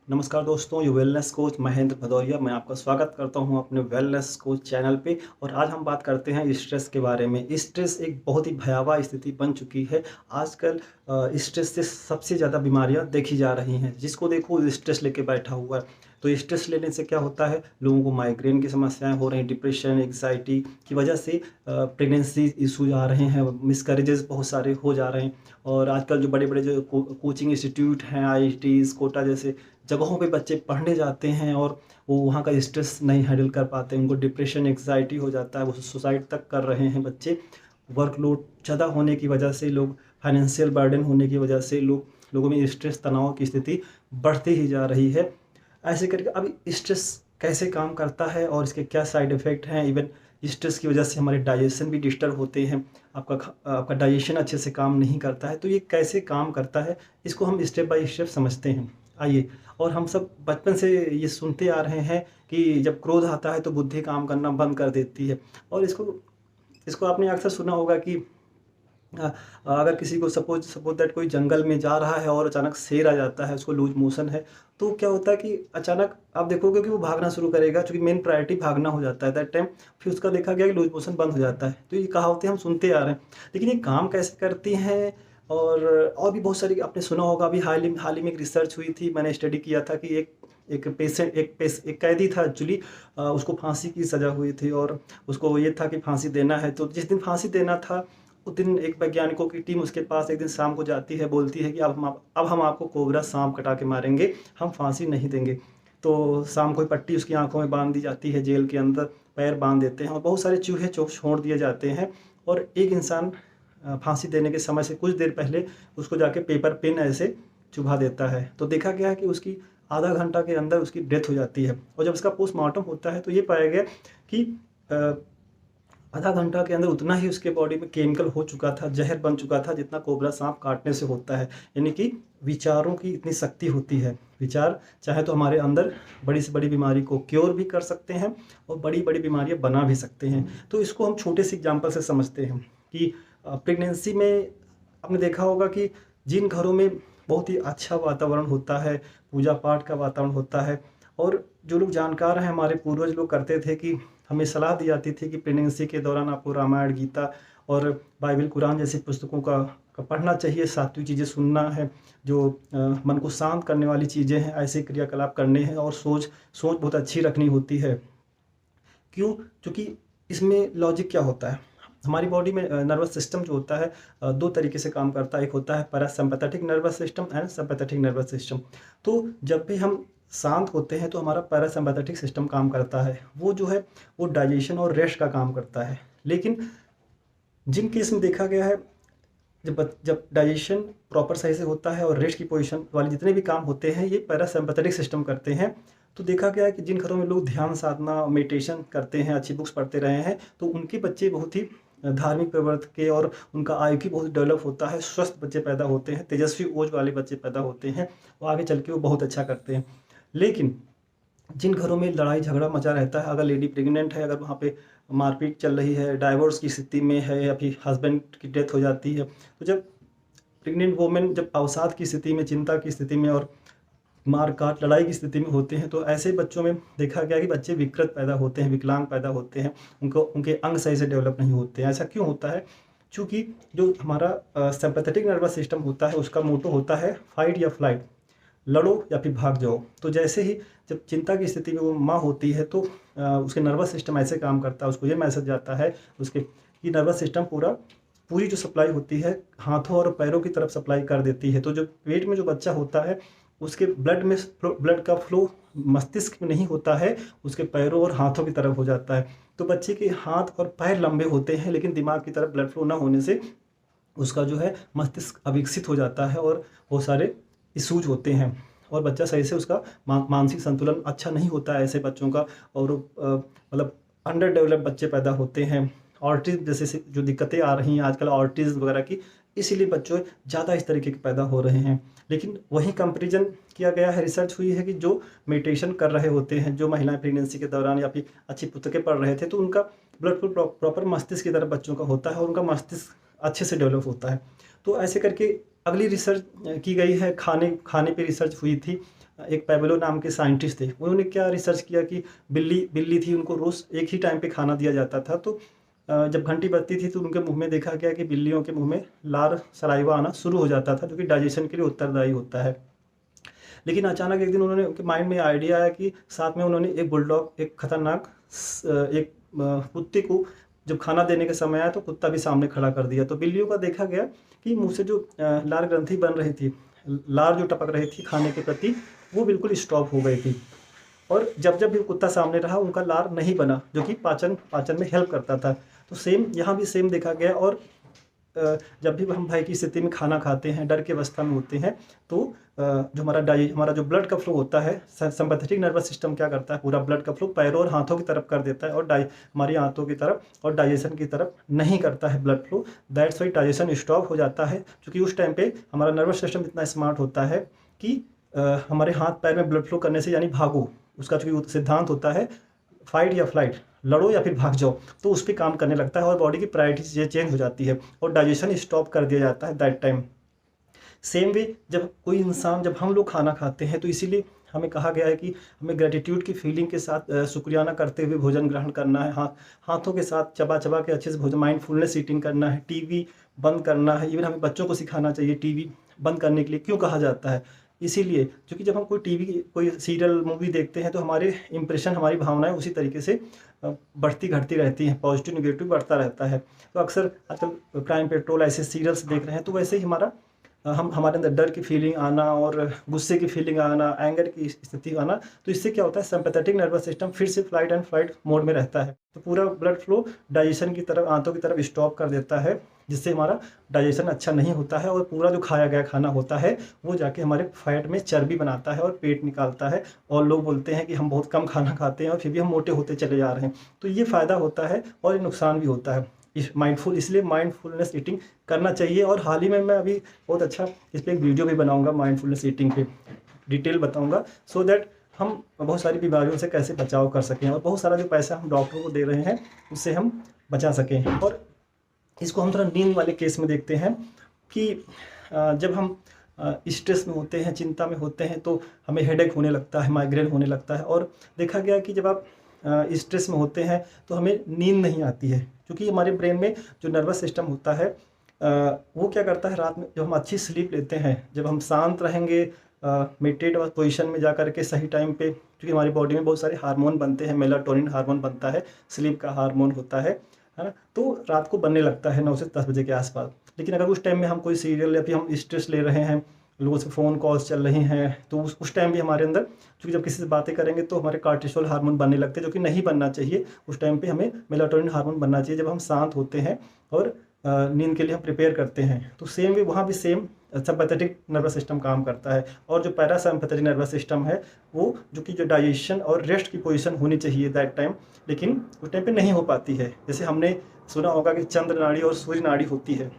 नमस्कार दोस्तों, ये वेलनेस कोच महेंद्र भदौरिया। मैं आपका स्वागत करता हूं अपने वेलनेस कोच चैनल पे। और आज हम बात करते हैं स्ट्रेस के बारे में। स्ट्रेस एक बहुत ही भयावह स्थिति बन चुकी है आजकल। स्ट्रेस से सबसे ज़्यादा बीमारियां देखी जा रही हैं। जिसको देखो स्ट्रेस लेके बैठा हुआ है। तो स्ट्रेस लेने से क्या होता है, लोगों को माइग्रेन की समस्याएं हो रही हैं, डिप्रेशन, एग्जाइटी की वजह से प्रेगनेंसी इशूज आ रहे हैं, मिसकैरेजेस बहुत सारे हो जा रहे हैं। और आजकल जो बड़े बड़े जो कोचिंग इंस्टीट्यूट हैं, आईआईटीज, कोटा जैसे जगहों पे बच्चे पढ़ने जाते हैं और वो वहाँ का स्ट्रेस नहीं हैंडल कर पाते, उनको डिप्रेशन, एंग्जाइटी हो जाता है, वो सुसाइड तक कर रहे हैं बच्चे। वर्कलोड ज़्यादा होने की वजह से लोग, फाइनेंशियल बर्डन होने की वजह से लोगों में स्ट्रेस, तनाव की स्थिति बढ़ती ही जा रही है। ऐसे करके अब स्ट्रेस कैसे काम करता है और इसके क्या साइड इफ़ेक्ट हैं। इवन स्ट्रेस की वजह से हमारे डाइजेशन भी डिस्टर्ब होते हैं। आपका डाइजेशन अच्छे से काम नहीं करता है। तो ये कैसे काम करता है, इसको हम स्टेप बाय स्टेप समझते हैं। आइए। और हम सब बचपन से ये सुनते आ रहे हैं कि जब क्रोध आता है तो बुद्धि काम करना बंद कर देती है। और इसको इसको आपने अक्सर सुना होगा कि अ, अगर किसी को सपोज सपोज दैट कोई जंगल में जा रहा है और अचानक शेर आ जाता है, उसको लूज मोशन है, तो क्या होता है कि अचानक आप देखोगे कि वो भागना शुरू करेगा, क्योंकि मेन प्रायोरिटी भागना हो जाता है दैट टाइम। फिर उसका देखा गया कि लूज मोशन बंद हो जाता है। तो ये कहावतें हम सुनते आ रहे हैं, लेकिन ये काम कैसे करती हैं। और भी बहुत सारी आपने सुना होगा। अभी हाल ही में एक रिसर्च हुई थी, मैंने स्टडी किया था कि एक कैदी था एक्चुअली। उसको फांसी की सज़ा हुई थी और उसको ये था कि फांसी देना है। तो जिस दिन फांसी देना था, उस दिन एक वैज्ञानिकों की टीम उसके पास एक दिन शाम को जाती है, बोलती है कि अब हम आपको कोबरा सांप कटा के मारेंगे, हम फांसी नहीं देंगे। तो शाम को पट्टी उसकी आंखों में बांध दी जाती है, जेल के अंदर पैर बांध देते हैं और बहुत सारे चूहे चोक छोड़ दिए जाते हैं। और एक इंसान फांसी देने के समय से कुछ देर पहले उसको जाके पेपर पेन ऐसे चुभा देता है। तो देखा गया है कि उसकी आधा घंटा के अंदर उसकी डेथ हो जाती है। और जब उसका पोस्टमार्टम होता है तो ये पाया गया कि आधा घंटा के अंदर उतना ही उसके बॉडी में केमिकल हो चुका था, जहर बन चुका था, जितना कोबरा सांप काटने से होता है। यानी कि विचारों की इतनी शक्ति होती है। विचार चाहे तो हमारे अंदर बड़ी से बड़ी बीमारी को क्योर भी कर सकते हैं और बड़ी बड़ी बीमारियां बना भी सकते हैं। तो इसको हम छोटे से एग्जाम्पल से समझते हैं कि प्रेगनेंसी में आपने देखा होगा कि जिन घरों में बहुत ही अच्छा वातावरण होता है, पूजा पाठ का वातावरण होता है, और जो लोग जानकार हैं, हमारे पूर्वज लोग करते थे कि हमें सलाह दी जाती थी कि प्रेगनेंसी के दौरान आपको रामायण, गीता और बाइबल, कुरान जैसी पुस्तकों का पढ़ना चाहिए। सात्विक चीज़ें सुनना है, जो मन को शांत करने वाली चीज़ें हैं, ऐसे क्रियाकलाप करने हैं। और सोच सोच बहुत अच्छी रखनी होती है। क्यों? क्योंकि इसमें लॉजिक क्या होता है, हमारी बॉडी में नर्वस सिस्टम जो होता है दो तरीके से काम करता है। एक होता है parasympathetic nervous system and sympathetic nervous system. तो जब भी हम शांत होते हैं तो हमारा पैरासिम्पैथेटिक सिस्टम काम करता है, वो जो है वो डाइजेशन और रेस्ट का काम करता है। लेकिन जिन केस में देखा गया है, जब डाइजेशन प्रॉपर सही से होता है और रेस्ट की पोजीशन वाले जितने भी काम होते हैं ये पैरासिम्पैथेटिक सिस्टम करते हैं। तो देखा गया है कि जिन घरों में लोग ध्यान साधना, मेडिटेशन करते हैं, अच्छी बुक्स पढ़ते रहे हैं, तो उनके बच्चे बहुत ही धार्मिक प्रवृत्ति के और उनका आईक्यू बहुत डेवलप होता है, स्वस्थ बच्चे पैदा होते हैं, तेजस्वी ओज वाले बच्चे पैदा होते हैं, वो आगे चल के वो बहुत अच्छा करते हैं। लेकिन जिन घरों में लड़ाई झगड़ा मचा रहता है, अगर लेडी प्रेग्नेंट है, अगर वहाँ पे मारपीट चल रही है, डाइवोर्स की स्थिति में है, या फिर हस्बैंड की डेथ हो जाती है, तो जब प्रेग्नेंट वोमेन जब अवसाद की स्थिति में, चिंता की स्थिति में और मार काट लड़ाई की स्थिति में होते हैं, तो ऐसे बच्चों में देखा गया कि बच्चे विकृत पैदा होते हैं, विकलांग पैदा होते हैं, उनके अंग सही से डेवलप नहीं होते हैं। ऐसा क्यों होता है? चूँकि जो हमारा सिम्पैथेटिक नर्वस सिस्टम होता है, उसका मोटो होता है फाइट या फ्लाइट, लड़ो या फिर भाग जाओ। तो जैसे ही जब चिंता की स्थिति में वो माँ होती है, तो उसके नर्वस सिस्टम ऐसे काम करता है, उसको ये मैसेज जाता है उसके कि नर्वस सिस्टम पूरी जो सप्लाई होती है हाथों और पैरों की तरफ सप्लाई कर देती है। तो जो पेट में जो बच्चा होता है, उसके ब्लड का फ्लो मस्तिष्क में नहीं होता है, उसके पैरों और हाथों की तरफ हो जाता है। तो बच्चे के हाथ और पैर लंबे होते हैं, लेकिन दिमाग की तरफ ब्लड फ्लो ना होने से उसका जो है मस्तिष्क अविकसित हो जाता है और बहुत सारे इश्यूज होते हैं, और बच्चा सही से उसका मानसिक संतुलन अच्छा नहीं होता है ऐसे बच्चों का। और मतलब अंडर डेवलप बच्चे पैदा होते हैं। ऑटिज्म जैसे से जो दिक्कतें आ रही हैं आजकल, ऑटिज्म वगैरह की, इसीलिए बच्चों ज़्यादा इस तरीके के पैदा हो रहे हैं। लेकिन वही कंपैरिजन किया गया है, रिसर्च हुई है कि जो मेडिटेशन कर रहे होते हैं, जो महिलाएं प्रेगनेंसी के दौरान या फिर अच्छी पुस्तकें पढ़ रहे थे, तो उनका ब्लड फ्लो प्रॉपर मस्तिष्क की तरफ बच्चों का होता है और उनका मस्तिष्क अच्छे से डेवलप होता है। तो ऐसे करके अगली रिसर्च की गई है, खाने पे रिसर्च हुई थी। एक पेवेलो नाम के साइंटिस्ट थे। उन्होंने क्या रिसर्च किया कि बिल्ली बिल्ली थी, उनको रोज़ एक ही टाइम पे खाना दिया जाता था। तो जब घंटी बजती थी तो उनके मुँह में देखा गया कि बिल्लियों के मुँह में लार सलाइवा आना शुरू हो जाता था, जो कि डाइजेशन के लिए उत्तरदायी होता है। लेकिन अचानक एक दिन उन्होंने उनके माइंड में आइडिया आया कि साथ में उन्होंने एक बुलडॉग, एक खतरनाक एक कुत्ते को जब खाना देने का समय आया तो कुत्ता भी सामने खड़ा कर दिया। तो बिल्लियों का देखा गया कि मुँह से जो लार ग्रंथि बन रही थी, लार जो टपक रही थी खाने के प्रति, वो बिल्कुल स्टॉप हो गई थी। और जब भी कुत्ता सामने रहा उनका लार नहीं बना, जो कि पाचन में हेल्प करता था। तो सेम यहाँ भी सेम देखा गया। और जब भी हम भय की स्थिति में खाना खाते हैं, डर की अवस्था में होते हैं, तो जो हमारा जो ब्लड का फ्लो होता है, सिंपैथेटिक नर्वस सिस्टम क्या करता है, पूरा ब्लड का फ्लो पैरों और हाथों की तरफ कर देता है और हमारी आंतों की तरफ और डाइजेशन की तरफ नहीं करता है blood flow. That's why digestion stop हो जाता है, क्योंकि उस टाइम पे हमारा नर्वस सिस्टम इतना स्मार्ट होता है कि हमारे हाथ पैर में ब्लड फ्लो करने से, यानी भागो, उसका चूँकि सिद्धांत होता है फाइट या फ्लाइट, लड़ो या फिर भाग जाओ, तो उस पर काम करने लगता है और बॉडी की प्रायोरिटीज ये चेंज हो जाती है और डाइजेशन स्टॉप कर दिया जाता है दैट टाइम। सेम वे जब हम लोग खाना खाते हैं, तो इसीलिए हमें कहा गया है कि हमें ग्रेटिट्यूड की फीलिंग के साथ शुक्रियाना करते हुए भोजन ग्रहण करना है। हाथों के साथ चबा चबा के अच्छे से भोजन, माइंडफुलनेस ईटिंग करना है, टीवी बंद करना है। इवन हमें बच्चों को सिखाना चाहिए टीवी बंद करने के लिए। क्यों कहा जाता है? इसीलिए क्योंकि जब हम कोई सीरियल मूवी देखते हैं तो हमारे इंप्रेशन, हमारी भावनाएं उसी तरीके से बढ़ती घटती रहती हैं, पॉजिटिव निगेटिव बढ़ता रहता है। तो अक्सर आजकल क्राइम पेट्रोल ऐसे सीरियल्स देख रहे हैं, तो वैसे ही हमारे अंदर डर की फीलिंग आना और गुस्से की फीलिंग आना, एंगर की स्थिति आना, तो इससे क्या होता है, सिंपैथेटिक नर्वस सिस्टम फिर से फ्लाइट एंड फाइट मोड में रहता है। तो पूरा ब्लड फ्लो डाइजेशन की तरफ, आंतों की तरफ स्टॉप कर देता है, जिससे हमारा डाइजेशन अच्छा नहीं होता है और पूरा जो खाया गया खाना होता है वो जाके हमारे फैट में चर्बी बनाता है और पेट निकालता है। और लोग बोलते हैं कि हम बहुत कम खाना खाते हैं और फिर भी हम मोटे होते चले जा रहे हैं। तो ये फ़ायदा होता है और ये नुकसान भी होता है। इसलिए माइंडफुलनेस ईटिंग करना चाहिए। और हाल ही में मैं अभी बहुत अच्छा इस पर एक वीडियो भी बनाऊंगा माइंडफुलनेस ईटिंग पे, डिटेल बताऊंगा, सो दैट हम बहुत सारी बीमारियों से कैसे बचाव कर सकें और बहुत सारा जो पैसा हम डॉक्टरों को दे रहे हैं उससे हम बचा सकें। और इसको हम थोड़ा नींद वाले केस में देखते हैं कि जब हम स्ट्रेस में होते हैं, चिंता में होते हैं, तो हमें हेडेक होने लगता है, माइग्रेन होने लगता है। और देखा गया कि जब आप स्ट्रेस में होते हैं तो हमें नींद नहीं आती है, क्योंकि हमारे ब्रेन में जो नर्वस सिस्टम होता है वो क्या करता है, रात में जब हम अच्छी स्लीप लेते हैं, जब हम शांत रहेंगे, मेडिटेट पोजीशन में जा कर के सही टाइम पे, क्योंकि हमारी बॉडी में बहुत सारे हार्मोन बनते हैं, मेलाटोनिन हार्मोन बनता है, स्लीप का हार्मोन होता है ना, तो रात को बनने लगता है 9 से 10 बजे के आसपास। लेकिन अगर उस टाइम में हम कोई सीरियल या फिर हम स्ट्रेस ले रहे हैं, लोगों से फ़ोन कॉल्स चल रही हैं, तो उस टाइम भी हमारे अंदर, क्योंकि जब किसी से बातें करेंगे तो हमारे कार्टिसोल हार्मोन बनने लगते हैं, जो कि नहीं बनना चाहिए। उस टाइम पे हमें मेलाटोनिन हार्मोन बनना चाहिए जब हम शांत होते हैं और नींद के लिए हम प्रिपेयर करते हैं। तो सेम वे वहाँ भी सेम सिंपैथेटिक नर्वस सिस्टम काम करता है। और जो पैरासिम्पैथेटिक नर्वस सिस्टम है वो जो डाइजेशन और रेस्ट की पोजीशन होनी चाहिए दैट टाइम, लेकिन उस टाइम पे नहीं हो पाती है। जैसे हमने सुना होगा कि चंद्र नाड़ी और सूर्य नाड़ी होती है,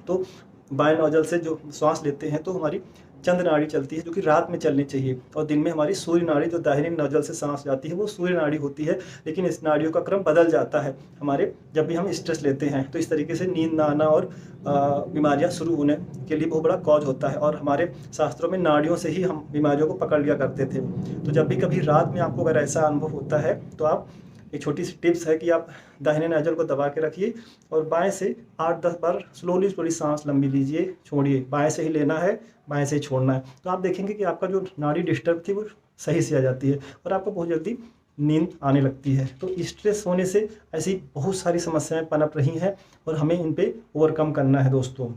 तो बाएं नोजल से जो श्वास लेते हैं तो हमारी चंद्र नाड़ी चलती है, जो कि रात में चलनी चाहिए, और दिन में हमारी सूर्य नाड़ी जो दाहिनी नोजल से सांस जाती है वो सूर्य नाड़ी होती है। लेकिन इस नाड़ियों का क्रम बदल जाता है हमारे, जब भी हम स्ट्रेस लेते हैं, तो इस तरीके से नींद ना आना और बीमारियां शुरू होने के लिए बहुत बड़ा कॉज होता है। और हमारे शास्त्रों में नाड़ियों से ही हम बीमारियों को पकड़ लिया करते थे। तो जब भी कभी रात में आपको अगर ऐसा अनुभव होता है तो आप, एक छोटी सी टिप्स है कि आप दाहिने नाजल को दबा के रखिए और बाएं से 8-10 बार स्लोली सांस लंबी लीजिए, छोड़िए। बाएं से ही लेना है, बाएं से ही छोड़ना है। तो आप देखेंगे कि आपका जो नाड़ी डिस्टर्ब थी वो सही से आ जाती है और आपको बहुत जल्दी नींद आने लगती है। तो स्ट्रेस होने से ऐसी बहुत सारी समस्याएं पनप रही हैं और हमें इन पे ओवरकम करना है दोस्तों।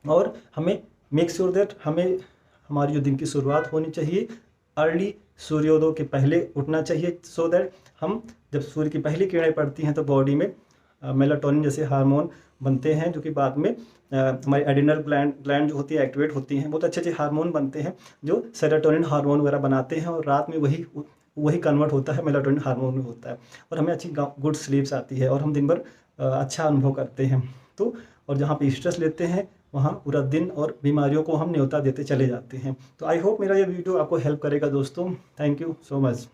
और हमें मेक श्योर दैट हमारी जो दिन की शुरुआत होनी चाहिए, अर्ली सूर्योदय के पहले उठना चाहिए, सो दैट हम जब सूर्य की पहली किरणें पड़ती हैं तो बॉडी में मेलाटोनिन जैसे हार्मोन बनते हैं, जो कि बाद में हमारी एड्रिनल ग्लैंड जो होती है एक्टिवेट होती हैं। बहुत अच्छे अच्छे हार्मोन बनते हैं जो सेरोटोनिन हार्मोन वगैरह बनाते हैं और रात में वही कन्वर्ट होता है मेलाटोनिन हार्मोन में होता है और हमें अच्छी गुड स्लीप्स आती है और हम दिन भर अच्छा अनुभव करते हैं। तो और जहाँ पे स्ट्रेस लेते हैं वहाँ पूरा दिन और बीमारियों को हम न्योता देते चले जाते हैं। तो आई होप मेरा ये वीडियो आपको हेल्प करेगा दोस्तों। Thank you so much.